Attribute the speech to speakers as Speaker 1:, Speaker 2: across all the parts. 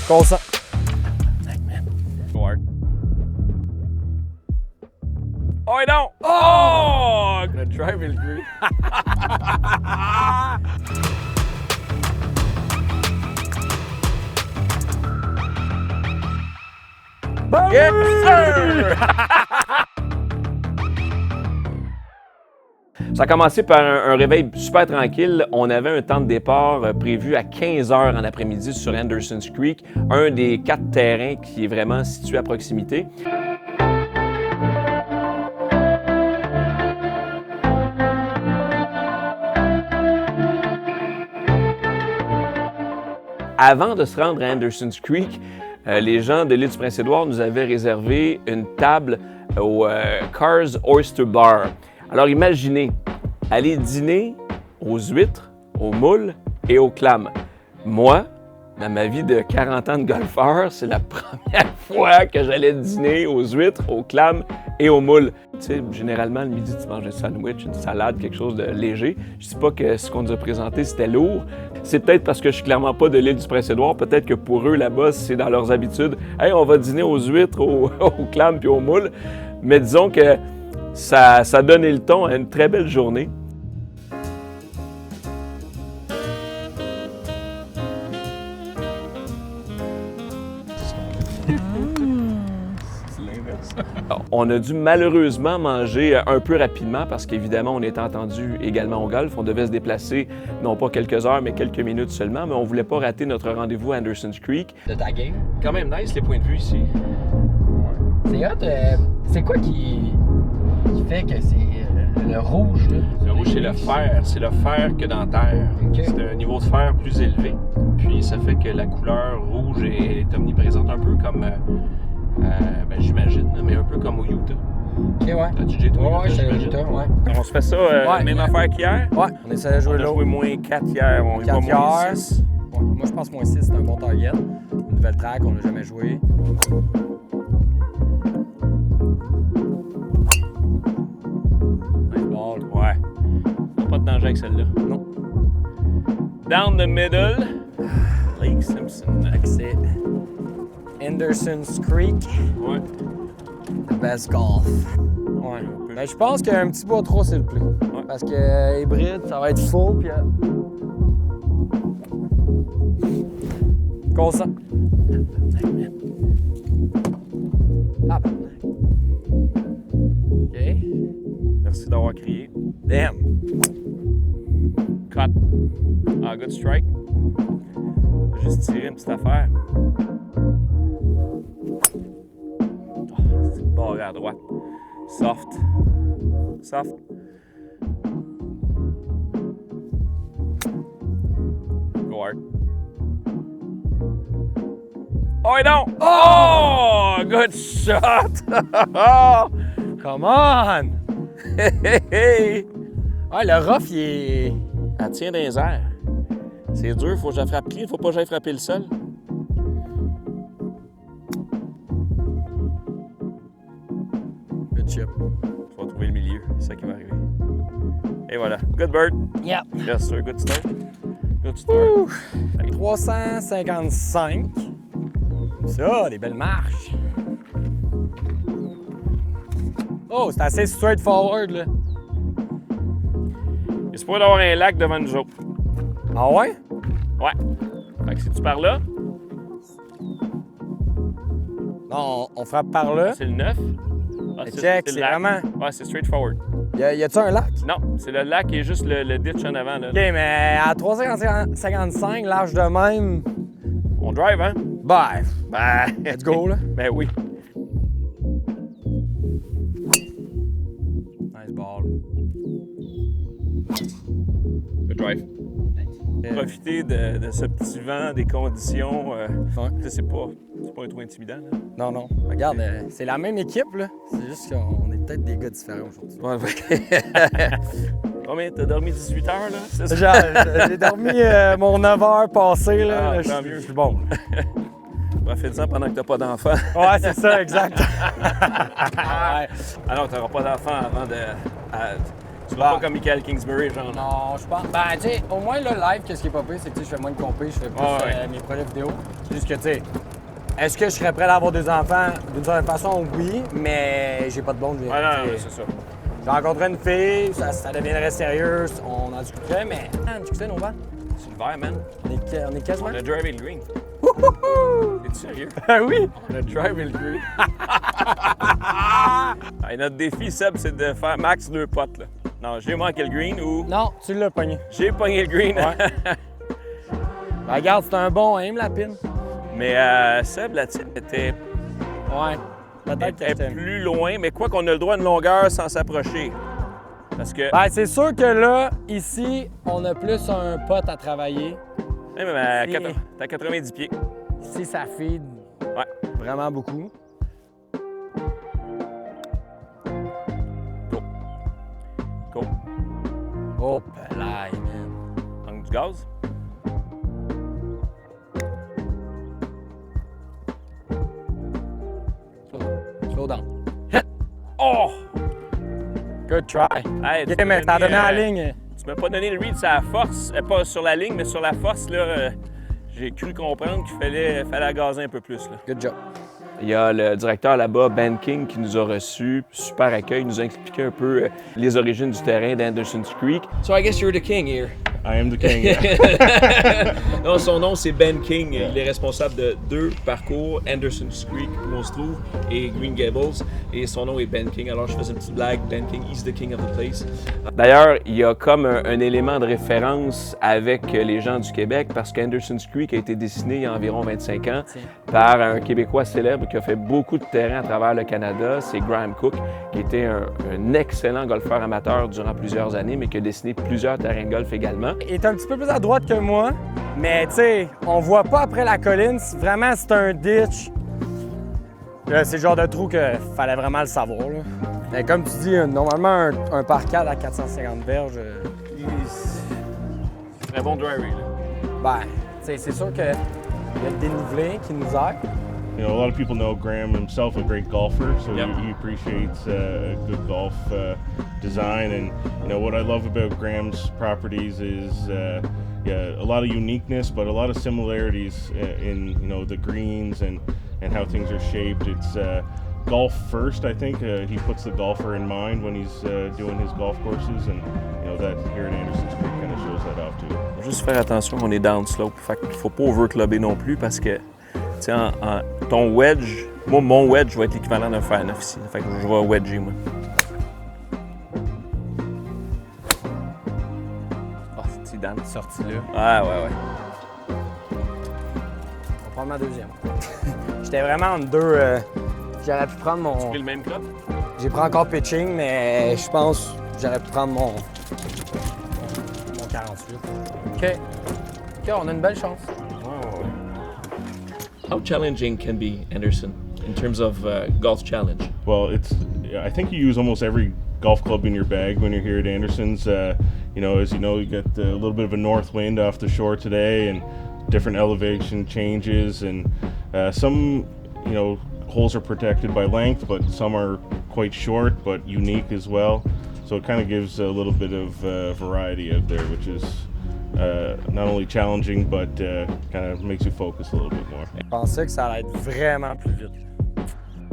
Speaker 1: Consent.
Speaker 2: Go hard. Oh, et non! Oh!
Speaker 1: Le drive est le green.
Speaker 2: Yes, sir! Ça a commencé par un réveil super tranquille. On avait un temps de départ prévu à 15 h en après-midi sur Anderson's Creek, un des 4 terrains qui est vraiment situé à proximité. Avant de se rendre à Anderson's Creek, les gens de l'île du Prince-Édouard nous avaient réservé une table au Carr's Oyster Bar. Alors imaginez, aller dîner aux huîtres, aux moules et aux clams. Moi, dans ma vie de 40 ans de golfeur, c'est la première fois que j'allais dîner aux huîtres, aux clams et aux moules. Tu sais, généralement, le midi, tu manges un sandwich, une salade, quelque chose de léger. Je dis pas que ce qu'on nous a présenté, c'était lourd. C'est peut-être parce que je suis clairement pas de l'île du Prince-Édouard. Peut-être que pour eux, là-bas, c'est dans leurs habitudes. Hey, on va dîner aux huîtres, aux clams puis aux moules. Mais disons que ça a donné le ton à une très belle journée. On a dû malheureusement manger un peu rapidement parce qu'évidemment, on était entendu également au golf. On devait se déplacer, non pas quelques heures, mais quelques minutes seulement, mais on ne voulait pas rater notre rendez-vous à Anderson's Creek.
Speaker 1: De ta game.
Speaker 2: Quand même nice, les points de vue ici.
Speaker 1: C'est hot. C'est quoi qui fait que c'est le rouge, là?
Speaker 2: Le rouge, c'est le fer. C'est le fer que dans la terre.
Speaker 1: Okay.
Speaker 2: C'est un niveau de fer plus élevé. Puis ça fait que la couleur rouge est omniprésente, un peu comme... ben, j'imagine, mais un peu comme au Utah.
Speaker 1: Ok, ouais.
Speaker 2: T'as-tu déjà été au
Speaker 1: Ouais,
Speaker 2: Utah,
Speaker 1: j'étais au
Speaker 2: j'imagine?
Speaker 1: Utah, ouais.
Speaker 2: On se fait ça, même affaire qu'hier.
Speaker 1: Ouais, on essaie de jouer
Speaker 2: On a
Speaker 1: l'eau.
Speaker 2: joué moins 4 hier, on y va
Speaker 1: 4
Speaker 2: moins
Speaker 1: hier.
Speaker 2: 6.
Speaker 1: Ouais, moi, je pense moins 6, c'est un bon target. Une nouvelle track, on l'a jamais joué. Nice ball.
Speaker 2: Ouais. Pas de danger avec celle-là.
Speaker 1: Non.
Speaker 2: Down the middle. Lake Simpson.
Speaker 1: C'est Anderson's Creek,
Speaker 2: Ouais.
Speaker 1: the best golf. Ouais. Ben, je pense qu'un petit bout trop, c'est le plus.
Speaker 2: Ouais.
Speaker 1: Parce que hybride, ça va être full, puis... Consent. Ah, OK.
Speaker 2: Merci d'avoir crié.
Speaker 1: Damn.
Speaker 2: Cut. Ah, good strike. J'ai juste tiré une petite affaire. Oh, c'est barré à droite. Soft. Soft. Go hard. Oh, et non! Oh! Good shot!
Speaker 1: Come on!
Speaker 2: Hey, hey!
Speaker 1: Ouais, le rough, il est...
Speaker 2: Elle tient dans les airs. C'est dur, faut que je la frappe clean, faut pas que j'aille frapper le sol.
Speaker 1: Good chip.
Speaker 2: Tu vas trouver le milieu, c'est ça qui va arriver. Et voilà. Good bird.
Speaker 1: Yeah.
Speaker 2: Yes, sir. Good start. Good start.
Speaker 1: 355. Ça, des belles marches. Oh, c'est assez straightforward, là.
Speaker 2: Il se pourrait d'avoir un lac devant nous autres.
Speaker 1: Ah ouais?
Speaker 2: Ouais. Fait que si tu par là,
Speaker 1: Non, on frappe par là.
Speaker 2: c'est le 9. Ah,
Speaker 1: Check,
Speaker 2: le
Speaker 1: c'est
Speaker 2: lac.
Speaker 1: vraiment...
Speaker 2: Ouais, c'est straightforward.
Speaker 1: Y a-tu un lac?
Speaker 2: Non, c'est le lac et juste le ditch en avant. Là.
Speaker 1: OK, mais à 355, large de même...
Speaker 2: On drive, hein?
Speaker 1: Ben,
Speaker 2: Ben,
Speaker 1: let's go, là.
Speaker 2: Ben oui.
Speaker 1: Nice ball.
Speaker 2: Good drive. Profiter de ce petit vent, des conditions.
Speaker 1: Ouais.
Speaker 2: Tu sais, c'est pas un trou intimidant. Là.
Speaker 1: Non, non. Regarde, c'est la même équipe, là. C'est juste qu'on est peut-être des gars différents aujourd'hui.
Speaker 2: Ouais, Combien? T'as dormi 18 heures, là? C'est ça?
Speaker 1: J'ai dormi mon 9 heures passées, là.
Speaker 2: Ah,
Speaker 1: Là,
Speaker 2: tant
Speaker 1: je
Speaker 2: mieux.
Speaker 1: suis bon.
Speaker 2: Profite-en pendant que t'as pas d'enfant.
Speaker 1: Ouais, c'est ça, exact. Ouais.
Speaker 2: Alors, t'auras pas d'enfant avant de... Tu vas pas comme Michael Kingsbury, genre.
Speaker 1: Non, je pense. Ben, tu sais, au moins, le live, qu'est-ce qui est pas pire, c'est que je fais moins de compé, je fais plus mes projets vidéo. C'est juste que, tu sais, est-ce que je serais prêt à avoir des enfants? D'une certaine façon, oui, mais j'ai pas de blonde.
Speaker 2: Ah non, c'est ça.
Speaker 1: J'ai rencontré une fille, ça deviendrait sérieux, on en discuterait, mais. Tu sais, nos vents?
Speaker 2: C'est le vert, man.
Speaker 1: On est quasiment.
Speaker 2: On a drivé le green. T'es sérieux?
Speaker 1: Ah oui!
Speaker 2: On a drivé le green. Hey, notre défi, Seb, c'est de faire max 2 potes, là. Non, j'ai manqué le green ou.
Speaker 1: Non, tu l'as pogné.
Speaker 2: J'ai pogné le green.
Speaker 1: Ouais. Ben, regarde, c'est un bon aim, la pine.
Speaker 2: Mais Seb, la tienne était.
Speaker 1: Ouais. Peut-être que
Speaker 2: était plus loin, mais quoi qu'on a le droit à une longueur sans s'approcher. Parce que.
Speaker 1: Ben, c'est sûr que là, ici, on a plus un pote à travailler.
Speaker 2: Hey, mais t'as 90 pieds.
Speaker 1: Ici, ça feed vraiment beaucoup.
Speaker 2: Go.
Speaker 1: Oh, là, man.
Speaker 2: Manque du gaz.
Speaker 1: Slow down.
Speaker 2: Oh!
Speaker 1: Good try.
Speaker 2: Hey,
Speaker 1: OK, mais t'as donné la ligne.
Speaker 2: Tu m'as pas donné le read sur la force, pas sur la ligne, mais sur la force, là, j'ai cru comprendre qu'il fallait gazer un peu plus, là.
Speaker 1: Good job.
Speaker 2: Il y a le directeur là-bas, Ben King, qui nous a reçus. Super accueil. Il nous a expliqué un peu les origines du terrain d'Anderson's Creek. So I guess you're the king here.
Speaker 3: I am the king.
Speaker 2: Non, son nom, c'est Ben King. Il est responsable de 2 parcours, Anderson's Creek, où on se trouve, et Green Gables. Et son nom est Ben King. Alors, je faisais une petite blague. Ben King, he's the king of the place. D'ailleurs, il y a comme un élément de référence avec les gens du Québec, parce qu'Anderson's Creek a été dessiné il y a environ 25 ans par un Québécois célèbre qui a fait beaucoup de terrain à travers le Canada. C'est Graham Cook, qui était un excellent golfeur amateur durant plusieurs années, mais qui a dessiné plusieurs terrains de golf également.
Speaker 1: Il est un petit peu plus à droite que moi, mais tu sais, on voit pas après la colline. Vraiment, c'est un ditch. C'est le genre de trou qu'il fallait vraiment le savoir. Là. Mais comme tu dis, normalement, un par 4 à 450 verges.
Speaker 2: C'est un bon driver, là.
Speaker 1: Ben, tu sais, c'est sûr qu'il y a le dénivelé qui nous aide.
Speaker 3: You know, a lot of people know Graham himself a great golfer, so
Speaker 2: Yep.
Speaker 3: he appreciates good golf design. And you know what I love about Graham's properties is a lot of uniqueness, but a lot of similarities in the greens and how things are shaped. It's golf first, I think. He puts the golfer in mind when he's doing his golf courses, and that here at Anderson's Creek kind of shows that off too.
Speaker 2: Juste faire attention, on est downslope. Fait qu'il faut pas overclubber non plus parce que, tu sais, ton wedge, moi, mon wedge va être l'équivalent d'un fer 9 ici. Fait que je vais wedger, moi. Ah, c'est Dan.
Speaker 1: Sorti là.
Speaker 2: Ah, ouais.
Speaker 1: On va prendre ma deuxième. J'étais vraiment en deux. J'aurais pu prendre mon.
Speaker 2: Tu pris le même club?
Speaker 1: J'ai pris encore pitching, mais je pense que j'aurais pu prendre mon 48. OK, on a une belle chance.
Speaker 2: How challenging can be Anderson in terms of golf challenge?
Speaker 3: Well, I think you use almost every golf club in your bag when you're here at Anderson's. As you know, you get a little bit of a north wind off the shore today, and different elevation changes, and some holes are protected by length, but some are quite short but unique as well. So it kind of gives a little bit of variety out there, which is not only challenging, but kind of makes you focus a little bit more.
Speaker 1: Je pensais que ça allait être vraiment plus vite.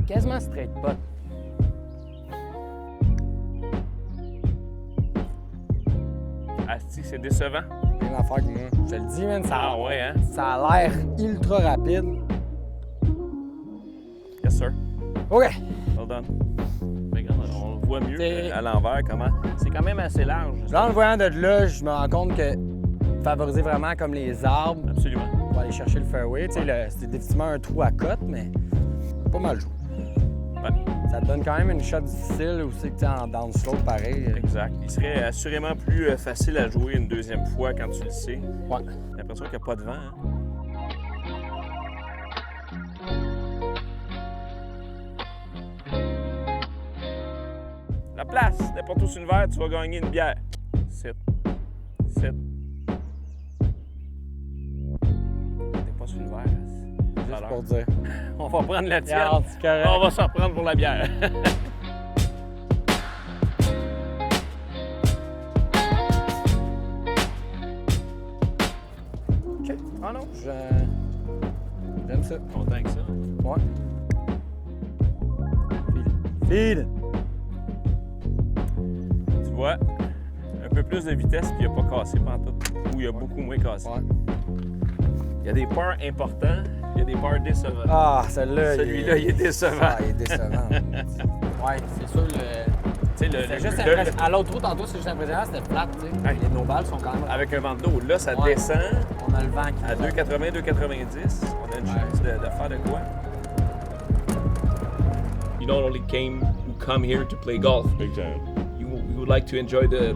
Speaker 1: Quasiment straight putt.
Speaker 2: Asti, c'est décevant.
Speaker 1: Rien à faire que moi. Je te le dis, man,
Speaker 2: Ah ouais, hein?
Speaker 1: ça a l'air ultra rapide.
Speaker 2: Yes, sir.
Speaker 1: OK.
Speaker 2: Well done. Regarde, on le voit mieux à l'envers, comment. C'est quand même assez large.
Speaker 1: Là, en le voyant de là, je me rends compte que favoriser vraiment comme les arbres
Speaker 2: Absolument.
Speaker 1: pour aller chercher le fairway. Tu sais, c'est définitivement un trou à cote, mais pas mal joué.
Speaker 2: Ouais.
Speaker 1: Ça te donne quand même une shot difficile aussi que tu es en downslope pareil.
Speaker 2: Exact. Il serait assurément plus facile à jouer une deuxième fois quand tu le sais.
Speaker 1: Ouais.
Speaker 2: J'ai l'impression qu'il n'y a pas de vent. Hein? La place, n'importe où sur le verre, tu vas gagner une bière. Sit. Sit. T'es pas sur le verre.
Speaker 1: Juste pour dire.
Speaker 2: On va prendre la tienne.
Speaker 1: Regarde, c'est correct.
Speaker 2: On va s'en reprendre pour la bière.
Speaker 1: J'aime ça.
Speaker 2: Content avec ça.
Speaker 1: Ouais. Feed.
Speaker 2: Tu vois, un peu plus de vitesse, puis il n'a pas cassé pantoute. Ou il a beaucoup moins cassé.
Speaker 1: Ouais.
Speaker 2: Il y a des parts importants, il y a des parts décevantes.
Speaker 1: Ah, celle-là.
Speaker 2: Celui-là, il est décevant.
Speaker 1: Ah, il est décevant. Ouais, c'est sûr,
Speaker 2: Tu sais,
Speaker 1: c'est juste impressionnant. À l'autre route, tantôt, c'est juste impressionnant, c'était flat, tu sais.
Speaker 2: Ouais.
Speaker 1: Nos balles sont quand même.
Speaker 2: Avec un vent d'eau, là, ça
Speaker 1: Ouais.
Speaker 2: descend
Speaker 1: On a le vent qui.
Speaker 2: à 2,80, 2,90. On a une chance de faire de quoi. You not only come here to play golf,
Speaker 3: Big time.
Speaker 2: you would like to enjoy the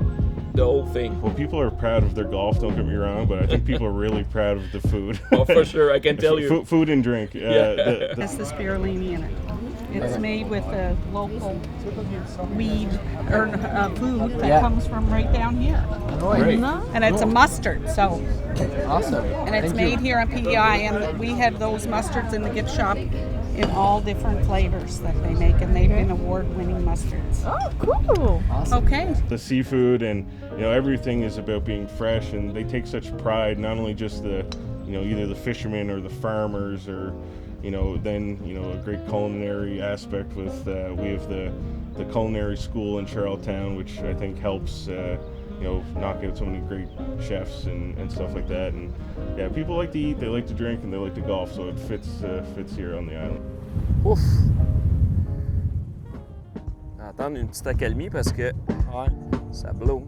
Speaker 2: whole thing.
Speaker 3: Well, people are proud of their golf, don't get me wrong, but I think people are really proud of the food.
Speaker 2: Oh, for sure, I can tell you.
Speaker 3: Food and drink.
Speaker 2: Yeah.
Speaker 4: Has the spirulina in it. It's made with the local weed or food that
Speaker 1: Yeah.
Speaker 4: comes from right down here.
Speaker 2: Great.
Speaker 4: And it's a mustard, so
Speaker 1: Awesome.
Speaker 4: and it's made here on PEI, and we have those mustards in the gift shop in all different flavors that they make, and they've been award-winning mustards.
Speaker 5: Oh, cool.
Speaker 4: Okay.
Speaker 3: The seafood and everything is about being fresh, and they take such pride, not only just the either the fishermen or the farmers, or then a great culinary aspect with we have the culinary school in Charlottetown, which I think helps knock out so many great chefs and stuff like that. And yeah, people like to eat, they like to drink, and they like to golf, so it fits here on the island.
Speaker 2: Ouf! On va attendre une petite accalmie parce que
Speaker 1: Ouais.
Speaker 2: ça blow.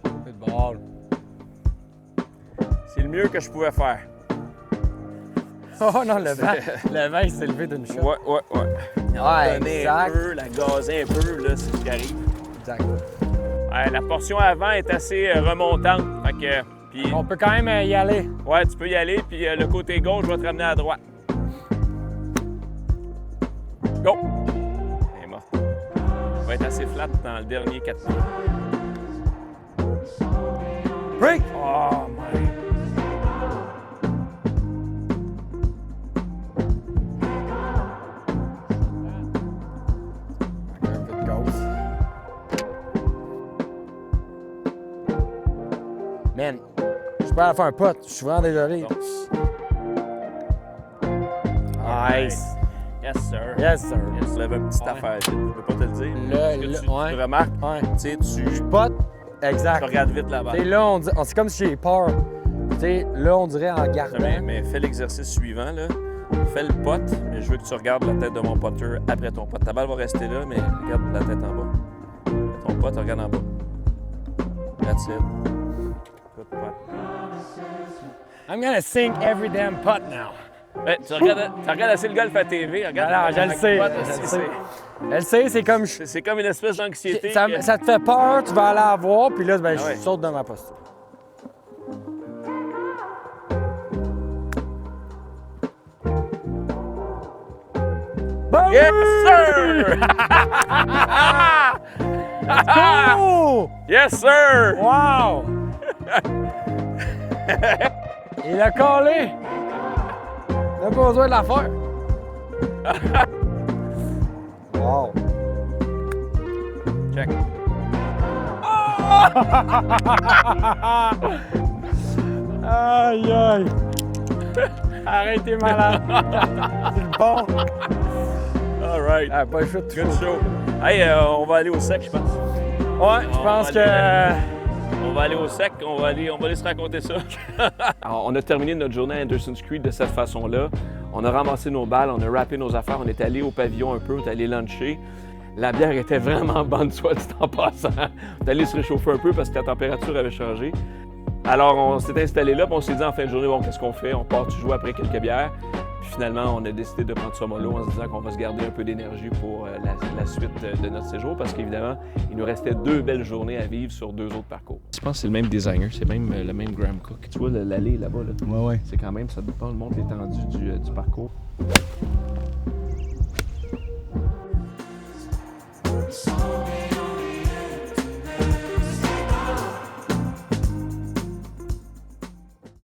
Speaker 1: C'est de ball.
Speaker 2: C'est le mieux que je pouvais faire.
Speaker 1: Oh non, le vent. Le vent, il s'est levé d'une shot.
Speaker 2: Ouais.
Speaker 1: Ouais,
Speaker 2: Donner un
Speaker 1: exact.
Speaker 2: peu, la gazer un peu, là, c'est ce qui arrive.
Speaker 1: Exact.
Speaker 2: Ouais, la portion avant est assez remontante. Fait que, puis,
Speaker 1: On peut quand même y aller.
Speaker 2: ouais, tu peux y aller, puis le côté gauche va te ramener à droite. Go! Elle est morte. Elle va être assez flat dans le dernier 4 pieds.
Speaker 1: Break!
Speaker 2: Oh my!
Speaker 1: Un peu de gauche. Man, je peux aller faire un putt. Je suis vraiment désolé. Nice.
Speaker 2: Yes, sir.
Speaker 1: Yes, sir.
Speaker 2: Yes, lève une petite
Speaker 1: Ouais.
Speaker 2: affaire. Je peux pas te le dire.
Speaker 1: Le-
Speaker 2: Parce que
Speaker 1: le-
Speaker 2: tu
Speaker 1: ouais.
Speaker 2: remarques,
Speaker 1: Ouais.
Speaker 2: tu sais, tu
Speaker 1: Putt, exact.
Speaker 2: regardes vite là-bas.
Speaker 1: Tu sais, là, c'est comme si j'ai peur. Tu sais, là, on dirait en gardant.
Speaker 2: Mais fais l'exercice suivant, là. Fais le pot, mais je veux que tu regardes la tête de mon putter après ton pot. Ta balle va rester là, mais regarde la tête en bas. Fais ton pot, regarde en bas. That's it. Good putt.
Speaker 1: I'm gonna sing every damn putt now.
Speaker 2: Ouais, tu regardes assez le golf à TV. Regarde
Speaker 1: Alors, je le sais.
Speaker 2: putt,
Speaker 1: Je le
Speaker 2: c'est-
Speaker 1: sais. Elle sait, c'est comme.
Speaker 2: C'est comme une espèce d'anxiété.
Speaker 1: Ça,
Speaker 2: que-
Speaker 1: ça te fait peur, tu vas aller la voir, puis là, ben,
Speaker 2: Ah ouais.
Speaker 1: je saute dans ma posture. Ben
Speaker 2: Yes,
Speaker 1: oui!
Speaker 2: sir!
Speaker 1: Oh!
Speaker 2: Yes, sir!
Speaker 1: Wow! Il a collé! Il n'a pas besoin de la faire. Wow!
Speaker 2: Check.
Speaker 1: Aïe, aïe! Arrêtez, malade! C'est le bon!
Speaker 2: All right.
Speaker 1: Ah, pas le choix de tout
Speaker 2: Good
Speaker 1: faire.
Speaker 2: show. Hey, on va aller au sec, je pense.
Speaker 1: Ouais, je pense que.
Speaker 2: On va aller au sec, on va aller se raconter ça. Alors, on a terminé notre journée à Anderson's Creek de cette façon-là. On a ramassé nos balles, on a wrappé nos affaires, on est allé au pavillon un peu, on est allé luncher. La bière était vraiment bonne, soit dit en passant. On est allé se réchauffer un peu parce que la température avait changé. Alors, on s'est installé là, puis on s'est dit en fin de journée, bon, qu'est-ce qu'on fait? On part-tu jouer après quelques bières? Puis finalement, on a décidé de prendre ça mollo en se disant qu'on va se garder un peu d'énergie pour la suite de notre séjour parce qu'évidemment, il nous restait 2 belles journées à vivre sur 2 autres parcours. Je pense que c'est le même designer, c'est même le même Graham Cook. Tu vois l'allée là-bas, là?
Speaker 6: Ouais.
Speaker 2: C'est quand même, ça dépend, le montre l'étendue du parcours.